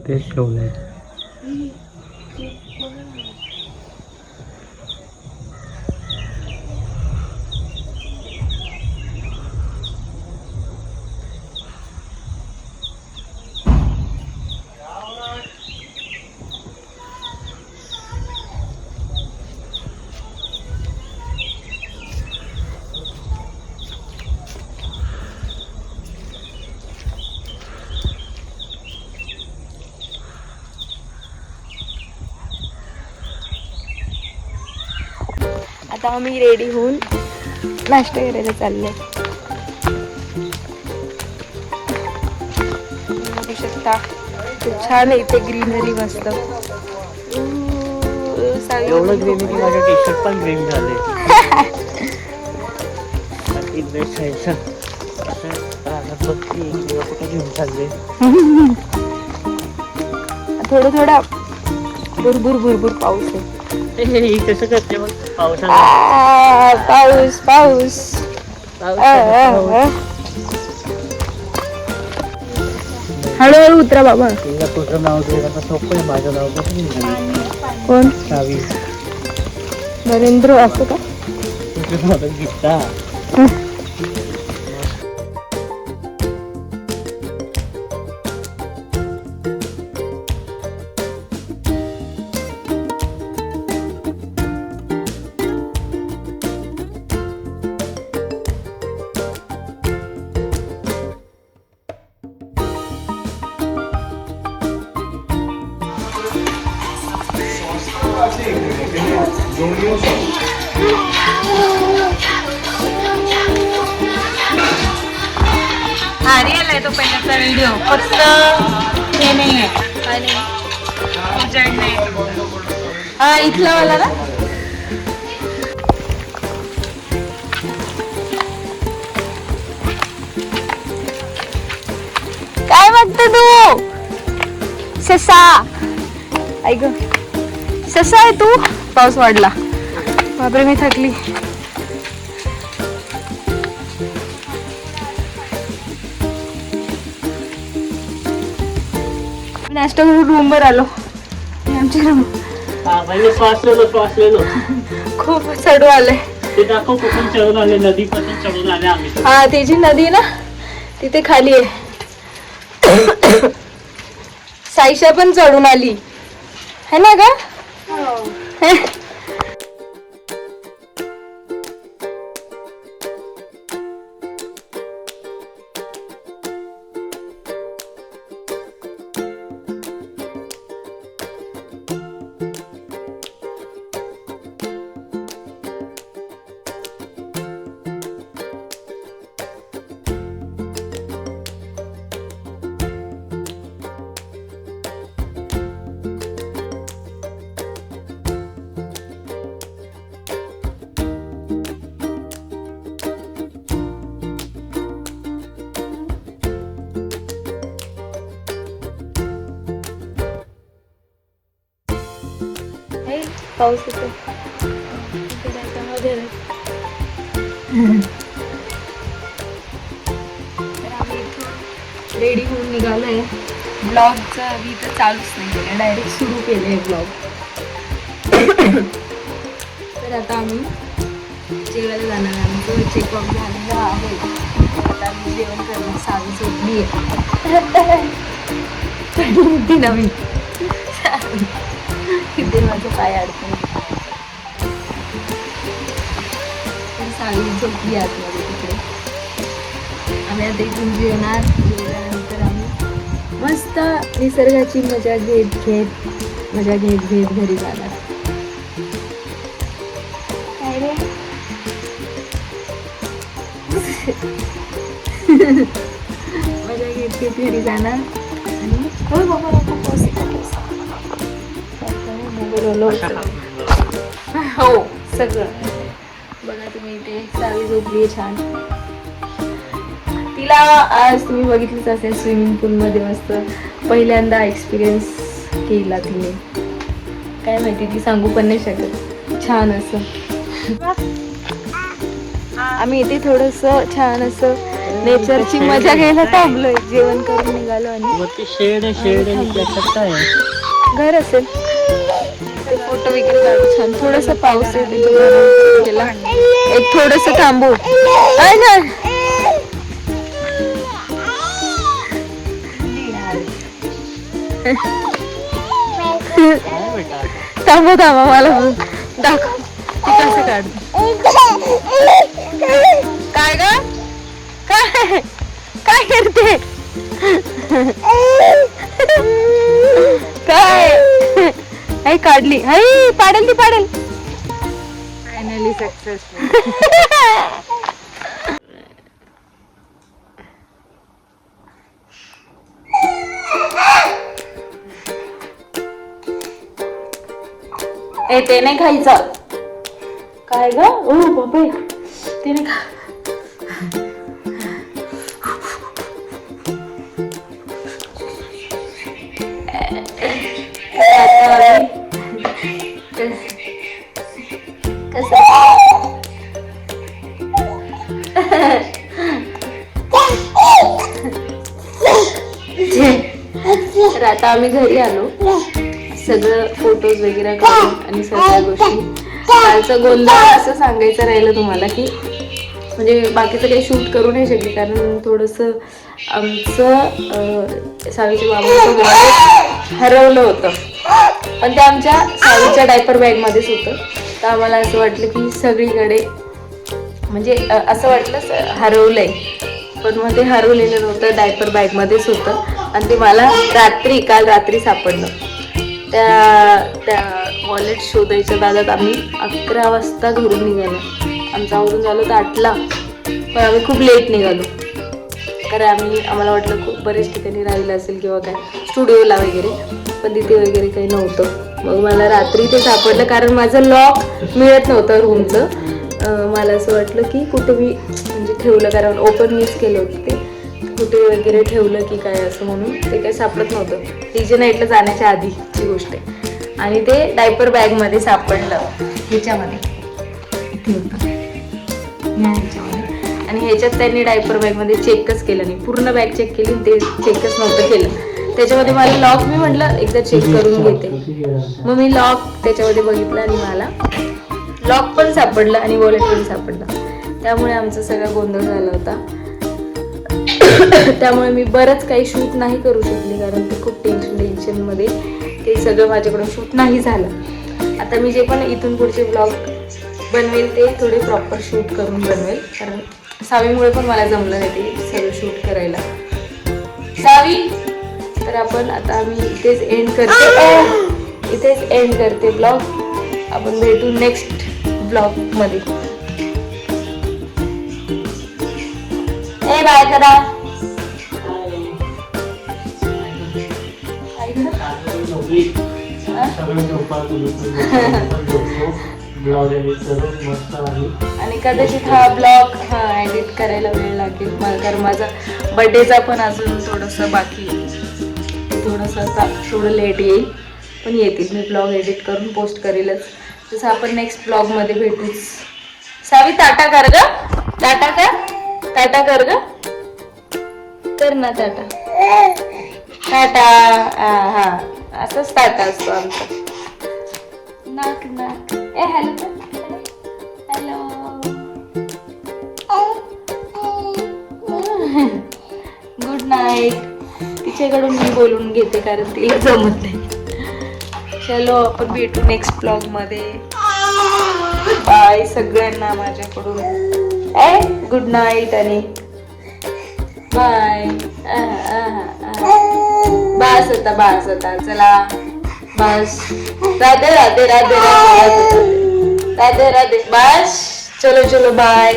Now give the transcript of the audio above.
तेच ठेवलंय. आता आम्ही रेडी होऊन नाश्ता करायला चाललोय. बघू शकता खूप छान आहे इथे ग्रीनरी मस्त. एवढं ग्रीनरी माझे टी शर्ट पण ग्रीन झाले. ड्रेस घ्यायचा कुठे घेऊन चालले. थोडं थोडा भुरभुर भुरभुर पाऊस आहे. कसं करते मग पावसाला? पाऊस पाऊस हळूहळू उतरा बाबा. तुझं नाव घ्यायला सोपं आहे. माझं नाव कसं कोण? सावी. नरेंद्र असं का? तुझं नाव गीता. रिअल आहे तो पहिल्याचा व्हिडिओ, फक्त हे नाही आहे. हा इथला वाला ना. काय बघतो तू? ससा ऐक ससा आहे तू. पाऊस वाढला. बापरे मी थकली. नाश्ता करून रूमवर आलो. आमच्या रूम श्वास लेलो. खूप चढू आले. ते दाखव कुठून चढून आले. नदीपासून चढून आले आम्ही. हा ती जी नदी ना तिथे खाली आहे. साईशा पण चढून आली है ना ग. पाऊस येतो. रेडी होऊन निघालोय. ब्लॉगचं मी तर चालूच नाही केलं, डायरेक्ट सुरू केलंय ब्लॉग. तर आता आम्ही जेवायला जाणार आहे. आमचं चेकअप झालेलं आहे. आता आम्ही जेवण करणार. सावी झोपली आहे. नवीन तिथे माझं पाय अडकून. सावी झोपली आतमध्ये तिकडे. आम्ही आता इथून जेवणार. जेवल्यानंतर आम्ही मस्त निसर्गाची मजा घेत घरी जाणार. काय रे मजा घेत घरी जाणार. आणि हो बाबा हो सगळं बघा तुम्ही. इथे सावी झोपली छान. तिला आज तुम्ही बघितलंच असेल स्विमिंग पूलमध्ये मस्त पहिल्यांदा एक्सपिरियन्स केला तिने. काय माहिती ती सांगू पण नाही शकत. छान असं आम्ही इथे थोडंसं छान असं नेचरची मजा घ्यायला थांबलोय, जेवण करून निघालो आणि वरती शेड आहे, शेड आहे, त्याच्यात काय आहे? घर असेल. फोटो वगैरे काढू छान. थोडस पाऊस येते गेला, एक थोडस थांबू आहे ना. काय बेटा? थांबू थांबा, मला दाखव ती कसं काढ. काय ग, काय काय करते? काय आई काढली, आई पाडेल ती पाडेल. Finally successful. ए ते नाही खायचं. काय ग, ओ बाबा ते नाही खा. तर आता आम्ही घरी आलो, सगळं फोटोज वगैरे काढून आणि सगळ्या गोष्टी. कालचं गोंधळ असं सांगायचं राहिलं तुम्हाला की म्हणजे बाकीचं काही शूट करू नाही शकले, कारण थोडंसं आमचं सावीच्या बाबांचं वॉलेट हरवलं होतं, पण ते आमच्या सावीच्या डायपर बॅगमध्येच होतं. तर आम्हाला असं वाटलं की सगळीकडे म्हणजे असं वाटलं हरवलंय, पण मग ते हरवलेलं नव्हतं, डायपर बॅगमध्येच होतं. आणि ते मला काल रात्री सापडलं. त्या वॉलेट शोधायच्या दादात आम्ही 11 वाजता घरून निघालो. आमचं आवरून झालं तर 8ला, पण आम्ही खूप लेट निघालो, कारण आम्हाला वाटलं खूप बरेच ठिकाणी राहिलं असेल किंवा काय स्टुडिओला वगैरे, पण तिथे वगैरे काही नव्हतं. मग मला रात्री ते सापडलं, कारण माझं लॉक मिळत नव्हतं रूमचं. मला असं वाटलं की कुठे मी म्हणजे ठेवलं, कारण ओपन मिस केलं होतं ते, कुठे वगैरे ठेवलं की काय असं, म्हणून ते काही सापडत नव्हतं. डीजे नाईटला जाण्याच्या आधीची गोष्ट आहे. आणि ते डायपर बॅगमध्ये सापडलं, ह्याच्यामध्ये इथे होतं ह्याच्यामध्ये. आणि ह्याच्यात त्यांनी डायपर बॅगमध्ये चेकच केलं नाही, पूर्ण बॅग चेक केली, ते चेकच नव्हतं केलं. त्याच्यामध्ये मला लॉक, मी म्हटलं एकदा चेक करून घेते, मग मी लॉक त्याच्यामध्ये बघितलं आणि मला लॉक पण सापडलं आणि वॉलेट पण सापडलं. त्यामुळे आमचा सगळा गोंधळ झाला होता. त्यामुळे मी बरंच काही शूट नाही करू शकले, कारण ते खूप टेन्शनमध्ये ते सगळं माझ्याकडून शूट नाही झालं. आता मी जे पण इथून पुढचे ब्लॉग बनवेल ते थोडे प्रॉपर शूट करून बनवेल, कारण सावीमुळे पण मला जमलं नाही ते सगळं शूट करायला. सावी, तर आपण आता आम्ही इथेच एंड करते ब्लॉग. आपण भेटू नेक्स्ट ब्लॉग मध्ये. बाय करा. आणि कदाचित हा ब्लॉग एडिट करायला वेळ लागेल मला, कारण माझा बर्थडेचा पण अजून थोडंसं बाकी, थोडं लेट येईल, पण येतील. मी ब्लॉग एडिट करून पोस्ट करेलच. तसं आपण नेक्स्ट ब्लॉग मध्ये भेटूच. सावी टाटा कर ग, टाटा कर ग, कर ना टाटा. टाटा. हा असंच टाटा असतो आमचा. नाक ए हॅलो गुड नाईट. तिच्याकडून मी बोलून घेते, कारण तिला जमत नाही. चलो आपण भेटू नेक्स्ट ब्लॉग मध्ये. बाय सगळ्यांना माझ्याकडून. गुड नाईट आणि बाय. बास आता चला बस. राधे राधे राधे राधे राधे राधे राधे. बस चलो बाय.